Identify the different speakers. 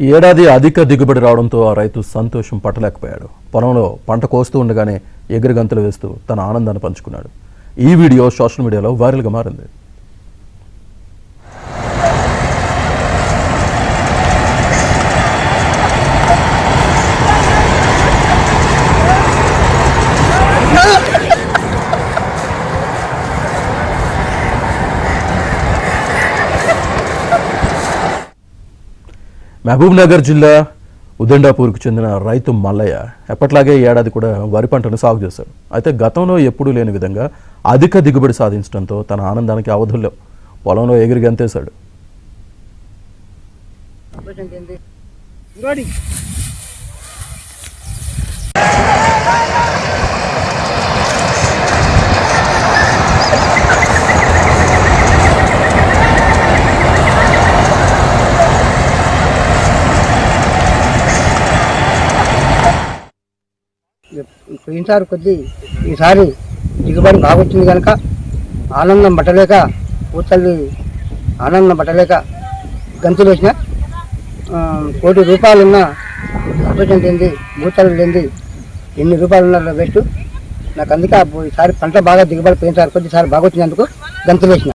Speaker 1: ఈ ఏడాది అధిక దిగుబడి రావడంతో ఆ రైతు సంతోషం పట్టలేకపోయాడు. పొలంలో పంట కోస్తూ ఉండగానే ఎగిరి గంతులు వేస్తూ తన ఆనందాన్ని పంచుకున్నాడు. ఈ వీడియో సోషల్ మీడియాలో వైరల్గా మారింది. మహబూబ్ నగర్ జిల్లా ఉదండాపూర్కు చెందిన రైతు మల్లయ్య ఎప్పట్లాగే ఏడాది కూడా వరి పంటను సాగు చేశాడు. అయితే గతంలో ఎప్పుడూ లేని విధంగా అధిక దిగుబడి సాధించడంతో తన ఆనందానికి అవధుల్లో పొలంలో ఎగిరి గంతేశాడు.
Speaker 2: పోయినసారి కొద్దీ ఈసారి దిగుబడి బాగొచ్చింది కనుక ఆనందం పట్టలేక పూతల్లి ఆనందం పట్టలేక గంతులు వేసిన. ₹1,000,000 ఉన్న సంతోషం చెంది భూతలు లేని ఎన్ని రూపాయలు ఉన్న బెస్ట్ నాకు. అందుకే ఈసారి పంట బాగా దిగుబడి పోయినసారి కొద్దిసారి బాగా వచ్చినందుకు గంతులు వేసిన.